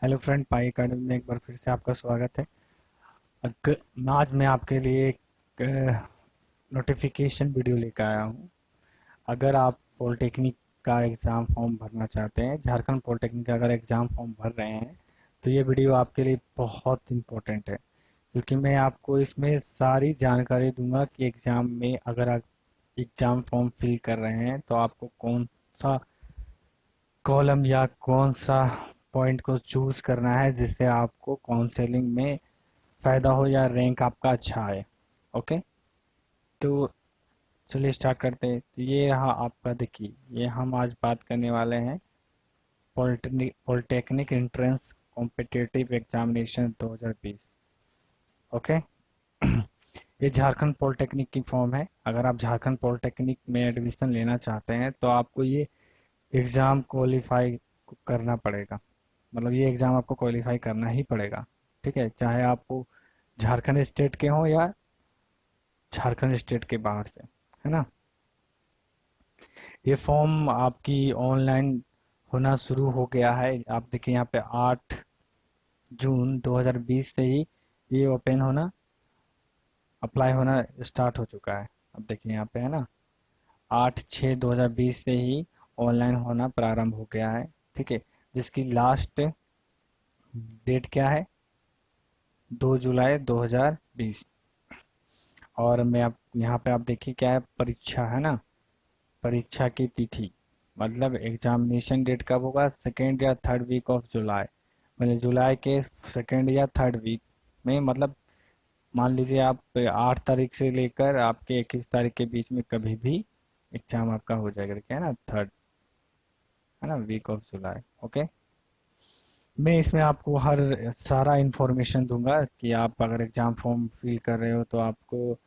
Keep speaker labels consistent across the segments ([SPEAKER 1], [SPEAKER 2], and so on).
[SPEAKER 1] Hello friend, पाई academy में एक बार फिर से आपका स्वागत है। आज मैं आपके लिए एक नोटिफिकेशन वीडियो लेकर आया हूँ। अगर आप पॉलिटेक्निक का एग्ज़ाम फॉर्म भरना चाहते हैं, झारखंड पॉलिटेक्निक का अगर एग्ज़ाम फॉर्म भर रहे हैं, तो ये वीडियो आपके लिए बहुत इम्पोर्टेंट है, क्योंकि मैं आपको इसमें सारी जानकारी दूंगा कि एग्ज़ाम में अगर आप एग्ज़ाम फॉर्म फिल कर रहे हैं तो आपको कौन सा कॉलम या कौन सा पॉइंट को चूज करना है जिससे आपको काउंसलिंग में फ़ायदा हो या रैंक आपका अच्छा आए। ओके, तो चलिए स्टार्ट करते हैं। तो ये रहा आपका, देखिए ये हम आज बात करने वाले हैं polytechnic entrance competitive examination 2020। Okay. ये झारखंड पॉलिटेक्निक की फॉर्म है। अगर आप झारखंड पॉलिटेक्निक में एडमिशन लेना चाहते हैं तो आपको ये एग्ज़ाम क्वालिफाई करना पड़ेगा। मतलब ये एग्ज़ाम आपको क्वालिफाई करना ही पड़ेगा। ठीक है, चाहे आपको झारखंड स्टेट के हों या झारखंड स्टेट के बाहर से, है ना। ये फॉर्म आपकी ऑनलाइन होना शुरू हो गया है। आप देखिए यहाँ पे 8 जून 2020 से ही ये ओपन होना, अप्लाई होना स्टार्ट हो चुका है। अब देखिए यहाँ पे है ना, 8/6/2020 से ही ऑनलाइन होना प्रारंभ हो गया है। ठीक है, जिसकी लास्ट डेट क्या है, 2 जुलाई 2020। और मैं आप यहाँ पे आप देखिए क्या है, परीक्षा है ना, परीक्षा की तिथि मतलब एग्जामिनेशन डेट कब होगा, सेकेंड या थर्ड वीक ऑफ जुलाई। मतलब जुलाई के सेकेंड या थर्ड वीक में, मतलब मान लीजिए आप 8 तारीख से लेकर आपके 21 तारीख के बीच में कभी भी एग्जाम आपका हो जाएगा। देखिए है ना, थर्ड, है ना, वीक ऑफ जुलाई। ओके, मैं इसमें आपको हर सारा इंफॉर्मेशन दूंगा कि आप अगर एग्ज़ाम फॉर्म फिल कर रहे हो तो आपको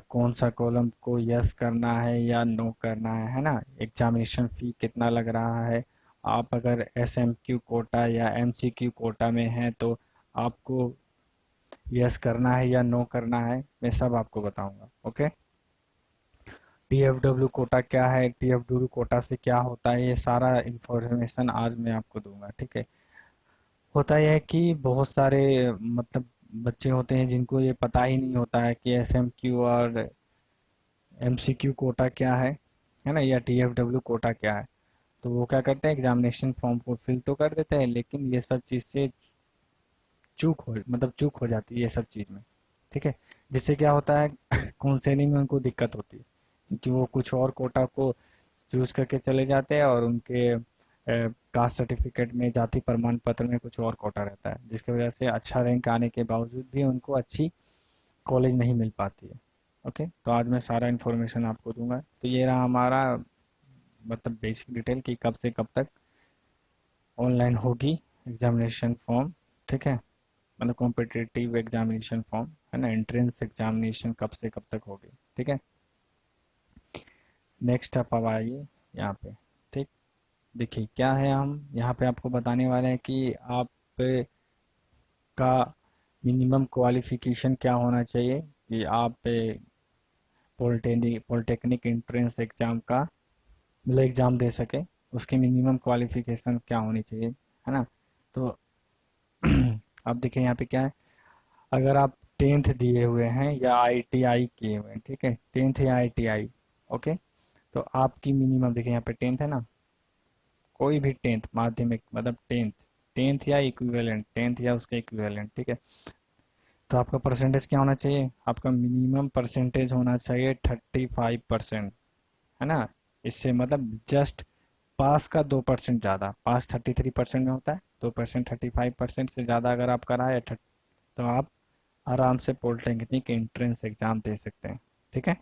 [SPEAKER 1] कौन सा कॉलम को यस करना है या नो करना है ना। एग्जामिनेशन फ़ी कितना लग रहा है, आप अगर एसएमक्यू कोटा या एमसीक्यू कोटा में हैं तो आपको यस करना है या नो करना है, मैं सब आपको बताऊंगा। ओके, टीएफडब्ल्यू कोटा क्या है, टीएफडब्ल्यू कोटा से क्या होता है, ये सारा इंफॉर्मेशन आज मैं आपको दूंगा। ठीक है, होता यह है कि बहुत सारे मतलब बच्चे होते हैं जिनको ये पता ही नहीं होता है कि एसएमक्यू और एमसीक्यू कोटा क्या है ना, या टीएफडब्ल्यू कोटा क्या है। तो वो क्या करते हैं, एग्जामिनेशन फॉर्म को फिल तो कर देते हैं, लेकिन ये सब चीज़ से चूक हो जाती है ये सब चीज़ में। ठीक है, जिससे क्या होता है काउंसलिंग में उनको दिक्कत होती है, क्योंकि वो कुछ और कोटा को चूज करके चले जाते हैं और उनके कास्ट सर्टिफिकेट में, जाति प्रमाण पत्र में कुछ और कोटा रहता है, जिसकी वजह से अच्छा रैंक आने के बावजूद भी उनको अच्छी कॉलेज नहीं मिल पाती है। ओके, तो आज मैं सारा इन्फॉर्मेशन आपको दूंगा। तो ये रहा हमारा मतलब बेसिक डिटेल कि कब से कब तक ऑनलाइन होगी एग्जामिनेशन फॉर्म। ठीक है, मतलब कॉम्पिटिटिव एग्जामिनेशन फॉर्म, है ना, एंट्रेंस एग्जामिनेशन कब से कब तक होगी। ठीक है, नेक्स्ट आप अब आइए यहाँ पे। ठीक, देखिए क्या है, हम यहाँ पे आपको बताने वाले हैं कि आप का मिनिमम क्वालिफिकेशन क्या होना चाहिए कि आप पॉलिटेक्निक एंट्रेंस एग्ज़ाम का मतलब एग्ज़ाम दे सके। उसकी मिनिमम क्वालिफिकेशन क्या होनी चाहिए, है ना। तो आप देखिए यहाँ पे क्या है, अगर आप 10th दिए हुए हैं या आईटीआई किए हुए हैं, ठीक है, 10th या आईटीआई। ओके, तो आपकी मिनिमम देखिए यहाँ पे 10th है ना, कोई भी 10th माध्यमिक मतलब 10th, 10th या इक्विवेलेंट, 10th या उसका इक्विवेलेंट। ठीक है, तो आपका परसेंटेज क्या होना चाहिए, आपका मिनिमम परसेंटेज होना चाहिए 35%, है ना। इससे मतलब जस्ट पास का 2% ज़्यादा, पास 33% में होता है, 2% 35% से ज़्यादा अगर आप कराए तो आप आराम से पॉलिटेक्निक एंट्रेंस एग्ज़ाम दे सकते हैं। ठीक है।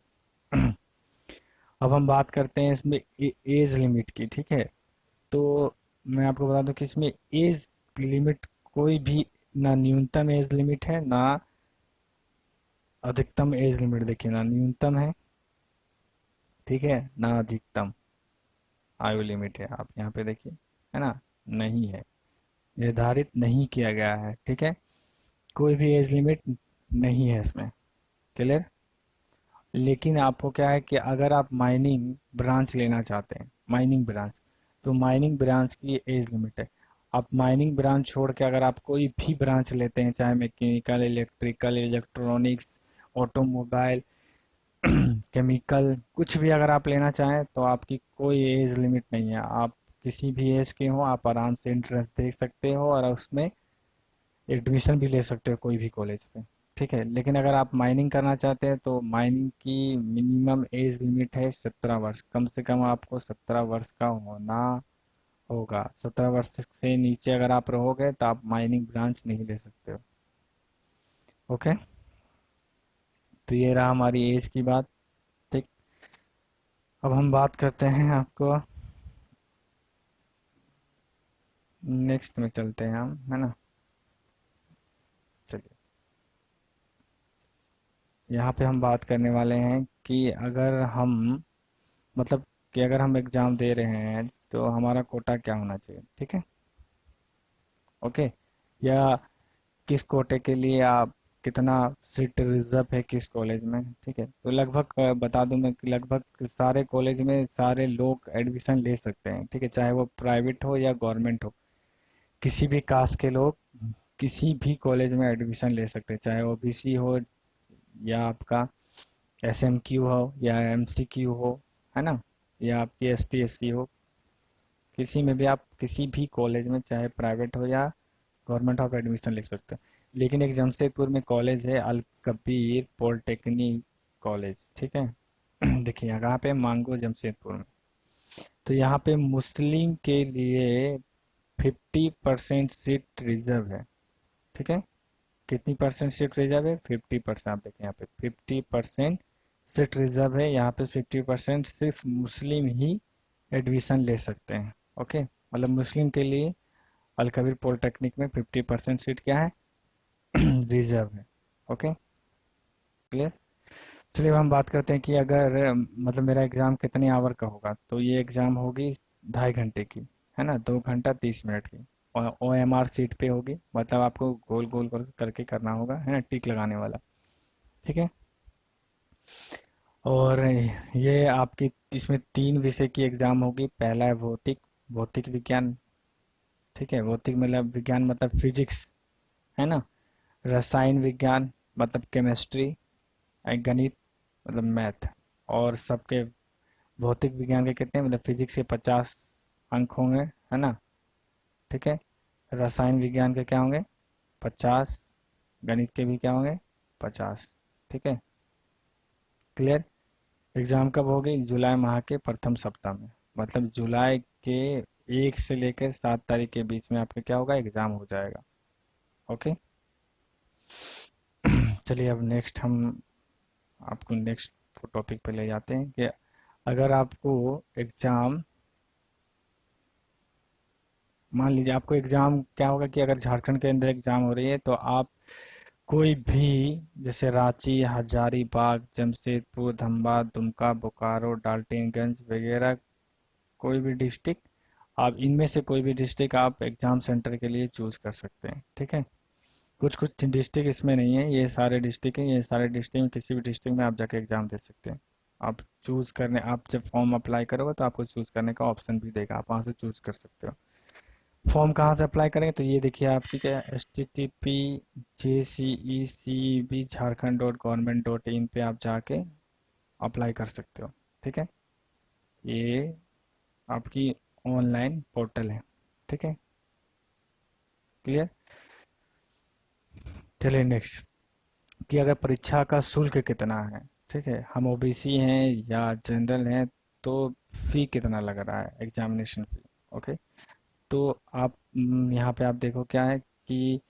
[SPEAKER 1] अब हम बात करते हैं इसमें एज लिमिट की। ठीक है, तो मैं आपको बता दूं कि इसमें एज लिमिट कोई भी, ना न्यूनतम एज लिमिट है ना अधिकतम एज लिमिट। देखिए ना न्यूनतम है, ठीक है, ना अधिकतम आयु लिमिट है। आप यहाँ पे देखिए, है ना, नहीं है, निर्धारित नहीं किया गया है। ठीक है, कोई भी एज लिमिट नहीं है इसमें। क्लियर। लेकिन आपको क्या है कि अगर आप माइनिंग ब्रांच लेना चाहते हैं, माइनिंग ब्रांच, तो माइनिंग ब्रांच की एज लिमिट है। आप माइनिंग ब्रांच छोड़ के अगर आप कोई भी ब्रांच लेते हैं, चाहे mechanical, electrical, electronics, automobile, chemical, कुछ भी अगर आप लेना चाहें तो आपकी कोई एज लिमिट नहीं है। आप किसी भी एज के हो, आप आराम से एंट्रेंस दे सकते हो और उसमें एडमिशन भी ले सकते हो कोई भी कॉलेज पे। ठीक है, लेकिन अगर आप माइनिंग करना चाहते हैं तो माइनिंग की मिनिमम एज लिमिट है 17 वर्ष। कम से कम आपको 17 वर्ष का होना होगा। 17 वर्ष से नीचे अगर आप रहोगे तो आप माइनिंग ब्रांच नहीं ले सकते हो। ओके, तो ये रहा हमारी एज की बात। ठीक, अब हम बात करते हैं आपको, नेक्स्ट में चलते हैं हम, है ना। चलिए, यहाँ पे हम बात करने वाले हैं कि अगर हम, मतलब कि अगर हम एग्ज़ाम दे रहे हैं तो हमारा कोटा क्या होना चाहिए। ठीक है, ओके, या किस कोटे के लिए आप, कितना सीट रिजर्व है किस कॉलेज में। ठीक है, तो लगभग बता दूं मैं कि लगभग सारे कॉलेज में सारे लोग एडमिशन ले सकते हैं। ठीक है, चाहे वो प्राइवेट हो या गवर्नमेंट हो, किसी भी कास्ट के लोग किसी भी कॉलेज में एडमिशन ले सकते हैं, चाहे ओबीसी हो या आपका एसएमक्यू हो या एमसीक्यू हो, है ना, या आपकी एसटी एससी हो। किसी में भी आप किसी भी कॉलेज में, चाहे प्राइवेट हो या गवर्नमेंट, आप एडमिशन ले सकते हैं। लेकिन एक जमशेदपुर में कॉलेज है, अल कबीर पॉलिटेक्निक कॉलेज। ठीक है, देखिए यहाँ पे मांगो जमशेदपुर में, तो यहाँ पे मुस्लिम के लिए 50% सीट रिजर्व है। ठीक है, कितनी परसेंट सीट रिजर्व है? 50%। आप देखें यहाँ पे 50% सीट रिजर्व है। यहाँ पे 50% सिर्फ मुस्लिम ही एडमिशन ले सकते हैं। ओके, मतलब मुस्लिम के लिए अल कबीर पॉलिटेक्निक में 50% सीट क्या है? रिजर्व है। Okay, clear. चलिए अब हम बात करते हैं कि अगर मतलब मेरा एग्ज़ाम कितने आवर का होगा, तो ये एग्ज़ाम होगी 2.5 घंटे की, है ना, 2 घंटा 30 मिनट की। और OMR सीट पे होगी, मतलब आपको गोल गोल गोल करके करना होगा, है ना, टिक लगाने वाला। ठीक है, और ये आपकी इसमें 3 विषय की एग्ज़ाम होगी। पहला है भौतिक, भौतिक विज्ञान। ठीक है, भौतिक मतलब विज्ञान मतलब फिजिक्स, है ना। रसायन विज्ञान मतलब केमिस्ट्री, गणित मतलब मैथ। और सबके भौतिक विज्ञान के कितने, मतलब फिजिक्स के 50 अंक होंगे, है ना। ठीक है, रसायन विज्ञान के क्या होंगे? 50। गणित के भी क्या होंगे? 50। ठीक है, क्लियर। एग्ज़ाम कब होगी? जुलाई माह के प्रथम सप्ताह में, मतलब जुलाई के 1 से लेकर 7 तारीख के बीच में आपका क्या होगा? एग्ज़ाम हो जाएगा। ओके, चलिए अब नेक्स्ट हम आपको नेक्स्ट टॉपिक पे ले जाते हैं कि अगर आपको एग्ज़ाम, मान लीजिए आपको एग्ज़ाम क्या होगा कि अगर झारखंड के अंदर एग्ज़ाम हो रही है तो आप कोई भी, जैसे रांची, हजारीबाग, जमशेदपुर, धनबाद, दुमका, बोकारो, डाल्टनगंज वगैरह, कोई भी डिस्ट्रिक्ट, आप इनमें से कोई भी डिस्ट्रिक्ट आप एग्ज़ाम सेंटर के लिए चूज़ कर सकते हैं। ठीक है, कुछ कुछ डिस्ट्रिक्ट इसमें नहीं है, ये सारे डिस्ट्रिक्ट हैं। ये सारे डिस्ट्रिक्ट में किसी भी डिस्ट्रिक्ट में आप जाके एग्ज़ाम दे सकते हैं। आप चूज़ करने, आप जब फॉर्म अप्लाई करोगे तो आपको चूज़ करने का ऑप्शन भी देगा, आप वहाँ से चूज़ कर सकते हो। फॉर्म कहाँ से अप्लाई करेंगे, तो ये देखिए आपकी क्या, http://jcecb jharkhand.government.in पे आप जाके अप्लाई कर सकते हो। ठीक है, ये आपकी ऑनलाइन पोर्टल है। ठीक है, क्लियर। चलिए नेक्स्ट, कि अगर परीक्षा का शुल्क कितना है। ठीक है, हम ओबीसी हैं या जनरल हैं, तो फी कितना लग रहा है, एग्जामिनेशन फी। ओके, तो आप यहाँ पे आप देखो क्या है कि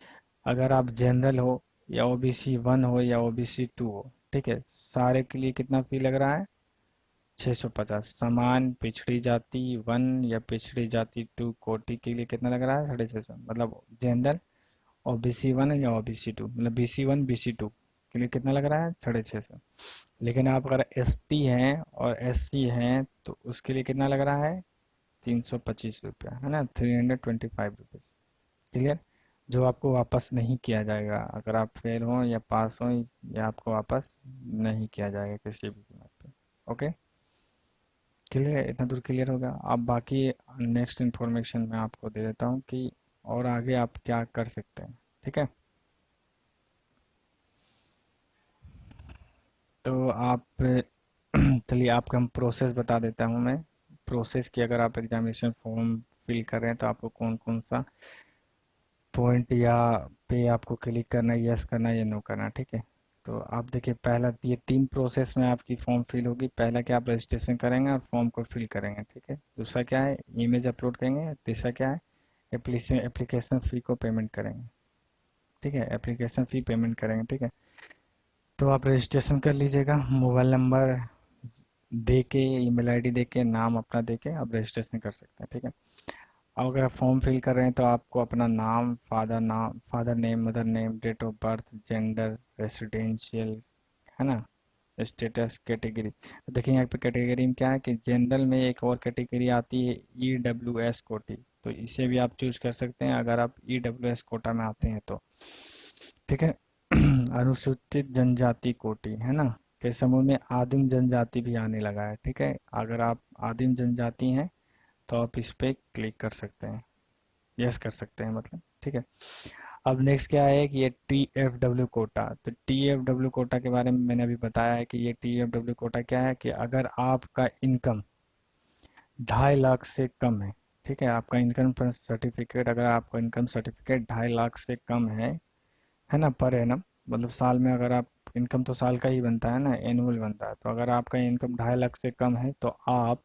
[SPEAKER 1] अगर आप जनरल हो या OBC 1 हो या OBC 2 हो, ठीक है, सारे के लिए कितना फी लग रहा है? 650। समान पिछड़ी जाति 1 या पिछड़ी जाति 2 कोटि के लिए कितना लग रहा है? 650। मतलब जनरल, OBC 1 या OBC 2, मतलब BC 1 BC 2 के लिए कितना लग रहा है? 650। लेकिन आप अगर ST हैं और SC हैं तो उसके लिए कितना लग रहा है? 325 रुपया, है ना, 325 रुपीज़। क्लियर, जो आपको वापस नहीं किया जाएगा, अगर आप फेल हों या पास हों, या आपको वापस नहीं किया जाएगा किसी भी कीमत पे। ओके, क्लियर, इतना दूर क्लियर होगा। अब बाकी नेक्स्ट इन्फॉर्मेशन मैं आपको दे देता हूँ कि और आगे आप क्या कर सकते हैं। ठीक है, तो आप चलिए आपको हम प्रोसेस बता देता हूँ मैं। प्रोसेस की, अगर आप एग्जामिनेशन फॉर्म फिल कर रहे हैं तो आपको कौन कौन सा पॉइंट या पे आपको क्लिक करना है, यस करना है या नो करना है। ठीक है, तो आप देखिए, पहला ये 3 प्रोसेस में आपकी फॉर्म फिल होगी। पहला क्या, आप रजिस्ट्रेशन करेंगे और फॉर्म को फिल करेंगे। ठीक है, दूसरा क्या है, इमेज अपलोड करेंगे। तीसरा क्या है, एप्लीकेशन एप्लीकेशन फ़ी को पेमेंट करेंगे। ठीक है, एप्लीकेशन फ़ी पेमेंट करेंगे। ठीक है, तो आप रजिस्ट्रेशन कर लीजिएगा, मोबाइल नंबर दे के, ईमेल आईडी दे के, नाम अपना दे के आप रजिस्ट्रेशन कर सकते हैं। ठीक है, अब अगर आप फॉर्म फिल कर रहे हैं तो आपको अपना नाम, father name, mother name, date of birth, gender, residential, है ना, स्टेटस, कैटेगरी। तो देखिए यहाँ पे कैटेगरी में क्या है कि जनरल में एक और कैटेगरी आती है, EWS कोटी, तो इसे भी आप चूज कर सकते हैं अगर आप EWS कोटा में आते हैं तो। ठीक है, अनुसूचित जनजाति कोटि, है ना, के समूह में आदिम जनजाति भी आने लगा है। ठीक है, अगर आप आदिम जनजाति हैं तो आप इस पे क्लिक कर सकते हैं, यस कर सकते हैं मतलब। ठीक है, अब नेक्स्ट क्या है कि ये TFW कोटा। तो TFW कोटा के बारे में मैंने अभी बताया है कि ये TFW कोटा क्या है कि अगर आपका इनकम 2.5 लाख से कम है। ठीक है, आपका इनकम सर्टिफिकेट, अगर आपका इनकम सर्टिफिकेट 2.5 लाख से कम है ना, पर एनम, मतलब साल में, अगर आप, इनकम तो साल का ही बनता है ना, एनुअल बनता है, तो अगर आपका इनकम 2.5 लाख से कम है तो आप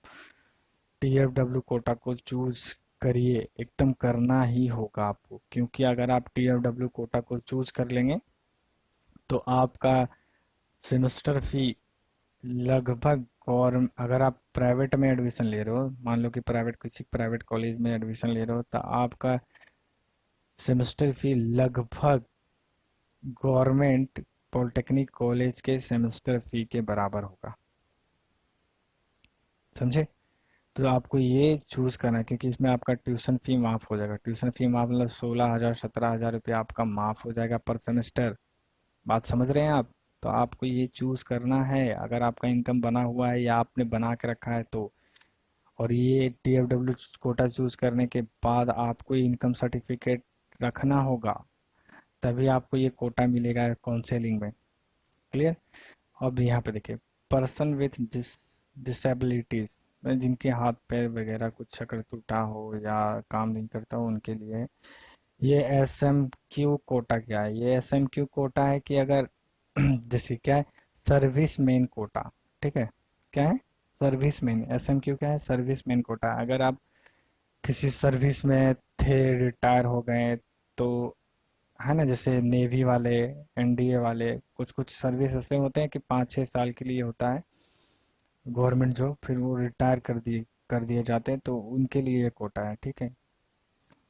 [SPEAKER 1] TFW कोटा को चूज करिए, एकदम करना ही होगा आपको, क्योंकि अगर आप TFW कोटा को चूज कर लेंगे तो आपका सेमेस्टर फी लगभग, और अगर आप प्राइवेट में एडमिशन ले रहे हो, मान लो कि प्राइवेट, किसी प्राइवेट कॉलेज में एडमिशन ले रहे हो, तो आपका सेमेस्टर फी लगभग गवर्नमेंट पॉलिटेक्निक कॉलेज के सेमेस्टर फी के बराबर होगा। समझे, तो आपको ये चूज करना है, क्योंकि इसमें आपका ट्यूशन फी माफ हो जाएगा। ट्यूशन फी माफ मतलब 16,000 17,000 रुपया आपका माफ हो जाएगा पर सेमेस्टर। बात समझ रहे हैं आप, तो आपको ये चूज करना है अगर आपका इनकम बना हुआ है या आपने बना के रखा है तो। और ये TFW कोटा चूज करने के बाद आपको इनकम सर्टिफिकेट रखना होगा, तभी आपको ये कोटा मिलेगा काउंसेलिंग में। क्लियर। अब यहाँ पे देखिए, पर्सन विथ डिसेबिलिटीज, जिनके हाथ पैर वगैरह कुछ अगर टूटा हो या काम नहीं करता हो उनके लिए ये SMQ कोटा क्या है, ये SMQ कोटा है कि अगर जैसे क्या है, सर्विस मैन कोटा। ठीक है, क्या है, सर्विस मैन। SMQ क्या है, सर्विस मैन कोटा। अगर आप किसी सर्विस में थे, रिटायर हो गए, तो, है ना, जैसे नेवी वाले, NDA वाले, कुछ कुछ सर्विस ऐसे होते हैं कि 5-6 साल के लिए होता है गवर्नमेंट जॉब, फिर वो रिटायर कर दिए जाते हैं, तो उनके लिए ये कोटा है। ठीक है,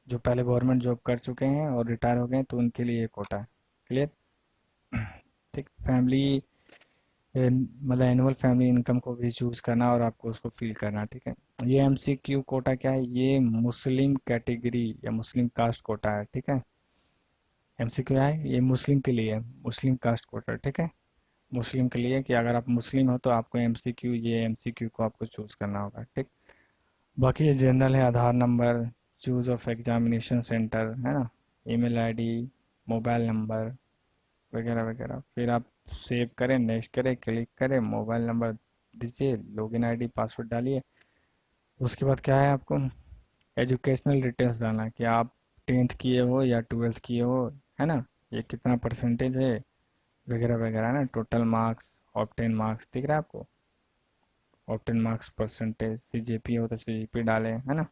[SPEAKER 1] जो पहले गवर्नमेंट जॉब कर चुके हैं और रिटायर हो गए हैं तो उनके लिए ये कोटा है। क्लियर। ठीक, फैमिली, मतलब एनुअल फैमिली इनकम को भी चूज करना और आपको उसको फिल करना। ठीक है, ये MCQ कोटा क्या है, ये मुस्लिम कैटेगरी या मुस्लिम कास्ट कोटा है। ठीक है, MCQ है, ये मुस्लिम के लिए है, मुस्लिम कास्ट कोटा। ठीक है, मुस्लिम के लिए, कि अगर आप मुस्लिम हो तो आपको MCQ को आपको चूज करना होगा। ठीक, बाकी ये जनरल है, Aadhaar number, choose of examination centre, है ना, ईमेल आईडी, मोबाइल नंबर वगैरह वगैरह। फिर आप सेव करें, नेक्स्ट करें, क्लिक करें, मोबाइल नंबर दीजिए, लॉगिन आईडी, पासवर्ड डालिए। उसके बाद क्या है, आपको एजुकेशनल डिटेल्स डालना है कि आप 10th किए हो या 12th किए हो, है ना, ये कितना परसेंटेज है वगैरह वगैरह ना, टोटल मार्क्स, ऑब्टेन मार्क्स दिख रहा है आपको, ऑब्टेन मार्क्स परसेंटेज, CGP हो तो CGP डालें, है ना।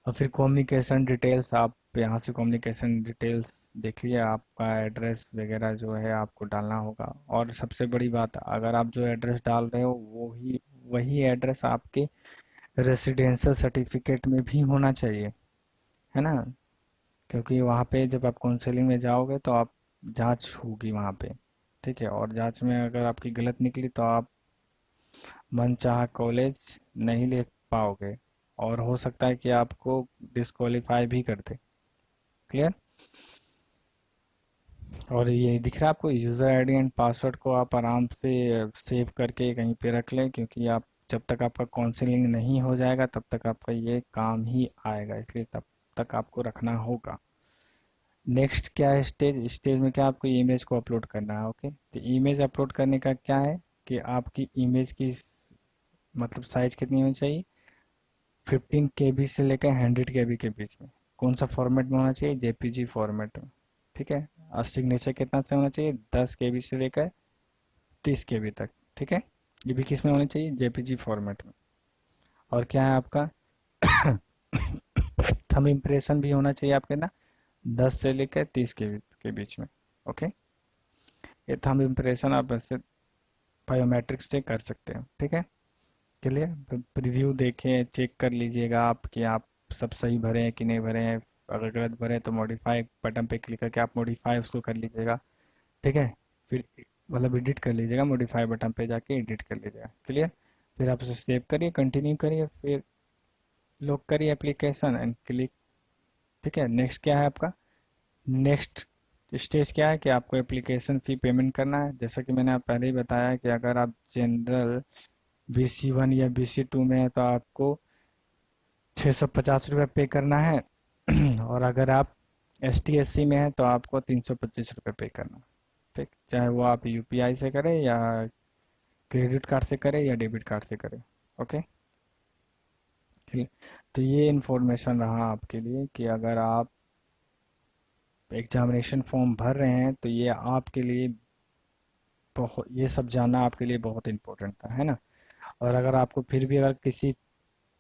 [SPEAKER 1] और फिर कम्युनिकेशन डिटेल्स, आप यहाँ से कम्युनिकेशन डिटेल्स देख लिए, आपका एड्रेस वगैरह जो है आपको डालना होगा। और सबसे बड़ी बात, अगर आप जो एड्रेस डाल रहे हो वही वही एड्रेस आपके रेसिडेंशियल सर्टिफिकेट में भी होना चाहिए, है ना, क्योंकि वहाँ पे जब आप काउंसलिंग में जाओगे तो आप, जांच होगी वहाँ पे। ठीक है, और जांच में अगर आपकी गलत निकली तो आप मनचाहा कॉलेज नहीं ले पाओगे, और हो सकता है कि आपको डिस्क्वालीफाई भी कर दे। क्लियर। और ये दिख रहा है आपको, यूज़र आईडी एंड पासवर्ड को आप आराम से सेव करके कहीं पे रख लें, क्योंकि आप, जब तक आपका काउंसलिंग नहीं हो जाएगा तब तक आपका ये काम ही आएगा, इसलिए तब तक आपको रखना होगा। नेक्स्ट क्या है, स्टेज। स्टेज में क्या, आपको इमेज को अपलोड करना है। ओके, तो इमेज अपलोड करने का क्या है कि आपकी इमेज की मतलब साइज कितनी होनी चाहिए, 15 KB से लेकर 100 KB के बीच में। कौन सा फॉर्मेट में होना चाहिए, जेपीजी फॉर्मेट में। ठीक है। और सिग्नेचर कितना से होना चाहिए, 10 KB से लेकर 30 KB तक। ठीक है। ये भी किस में होनी चाहिए, जेपीजी फॉर्मेट में। और क्या है आपका थंब इम्प्रेशन भी होना चाहिए आपके ना, 10 से लेकर 30 KB के बीच में। ओके, ये थंब इम्प्रेशन आप ऐसे बायोमेट्रिक्स से कर सकते हैं। ठीक है, क्लियर। प्रीव्यू देखें, चेक कर लीजिएगा आप कि आप सब सही भरे हैं कि नहीं भरे हैं। अगर गलत भरे हैं तो मॉडिफाई बटन पे क्लिक करके आप मॉडिफाई उसको कर लीजिएगा। ठीक है, फिर मतलब एडिट कर लीजिएगा, मॉडिफाई बटन पे जाके एडिट कर लीजिएगा। क्लियर। फिर आप उसे सेव करिए, कंटिन्यू करिए, फिर लॉक करिए एप्लीकेशन एंड क्लिक। ठीक है। नेक्स्ट क्या है आपका, नेक्स्ट स्टेज क्या है कि आपको एप्लीकेशन फ़ी पेमेंट करना है। जैसा कि मैंने आप पहले ही बताया कि अगर आप जनरल BC1 या BC2 में है तो आपको 650 रुपये पे करना है और अगर आप ST SC में है तो आपको 325 रुपये पे करना है। ठीक, चाहे वो आप UPI से करें या क्रेडिट कार्ड से करें या डेबिट कार्ड से करें। ओके, ठीक। तो ये इन्फॉर्मेशन रहा आपके लिए कि अगर आप एग्जामिनेशन फॉर्म भर रहे हैं तो ये आपके लिए बहुत, ये सब जानना आपके लिए बहुत इम्पोर्टेंट था, है ना। और अगर आपको फिर भी अगर किसी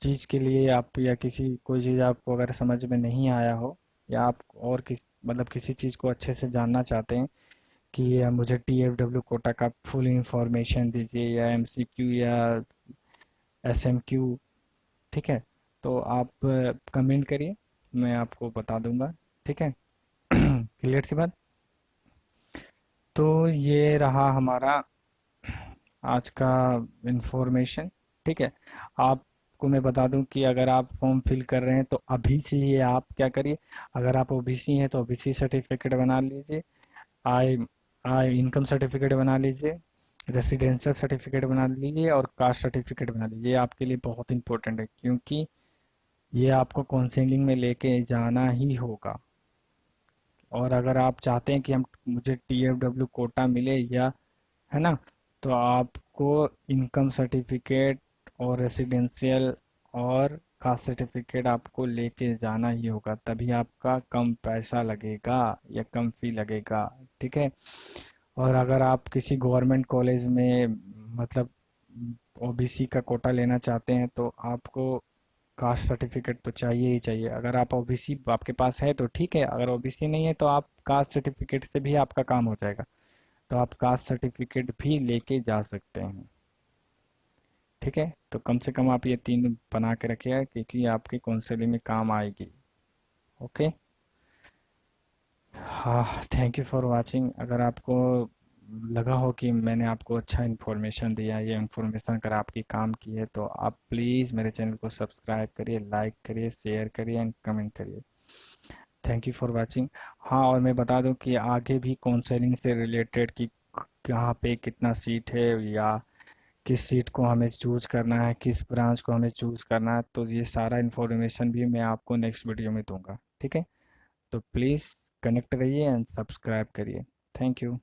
[SPEAKER 1] चीज़ के लिए आप या किसी कोई चीज़ आपको अगर समझ में नहीं आया हो, या आप और किस मतलब किसी चीज़ को अच्छे से जानना चाहते हैं कि मुझे TFW कोटा का फुल इंफॉर्मेशन दीजिए, या MCQ या SMQ। ठीक है, तो आप कमेंट करिए, मैं आपको बता दूंगा। ठीक है। क्लियर सी बात। तो ये रहा हमारा आज का इंफॉर्मेशन। ठीक है। आपको मैं बता दूं कि अगर आप फॉर्म फिल कर रहे हैं तो अभी से ही आप क्या करिए, अगर आप OBC हैं तो OBC सर्टिफिकेट बना लीजिए, आय आय इनकम सर्टिफिकेट बना लीजिए, रेसिडेंशियल सर्टिफिकेट बना लीजिए और कास्ट सर्टिफिकेट बना लीजिए। ये आपके लिए बहुत इंपॉर्टेंट है क्योंकि ये आपको काउंसलिंग में लेके जाना ही होगा। और अगर आप चाहते हैं कि हम मुझे TFW कोटा मिले या, है ना, तो आपको इनकम सर्टिफिकेट और रेसिडेंशियल और कास्ट सर्टिफिकेट आपको लेके जाना ही होगा, तभी आपका कम पैसा लगेगा या कम फी लगेगा। ठीक है। और अगर आप किसी गवर्नमेंट कॉलेज में मतलब OBC का कोटा लेना चाहते हैं तो आपको कास्ट सर्टिफिकेट तो चाहिए ही चाहिए। अगर आप OBC आपके पास है तो ठीक है, अगर OBC नहीं है तो आप कास्ट सर्टिफिकेट से भी आपका काम हो जाएगा, तो आप कास्ट सर्टिफिकेट भी लेके जा सकते हैं। ठीक है, तो कम से कम आप ये तीन बना के रखिएगा क्योंकि आपकी काउंसलिंग में काम आएगी। ओके। हाँ, थैंक यू फॉर वाचिंग। अगर आपको लगा हो कि मैंने आपको अच्छा इन्फॉर्मेशन दिया, ये इन्फॉर्मेशन अगर आपकी काम की है तो आप प्लीज़ मेरे चैनल को सब्सक्राइब करिए, लाइक करिए, शेयर करिए एंड कमेंट करिए। Thank you for watching. हाँ, और मैं बता दूं कि आगे भी काउंसलिंग से रिलेटेड कि कहाँ पे कितना सीट है, या किस सीट को हमें चूज़ करना है, किस ब्रांच को हमें चूज़ करना है, तो ये सारा इन्फॉर्मेशन भी मैं आपको नेक्स्ट वीडियो में दूंगा। ठीक है, तो प्लीज़ कनेक्ट रहिए एंड सब्सक्राइब करिए। Thank you.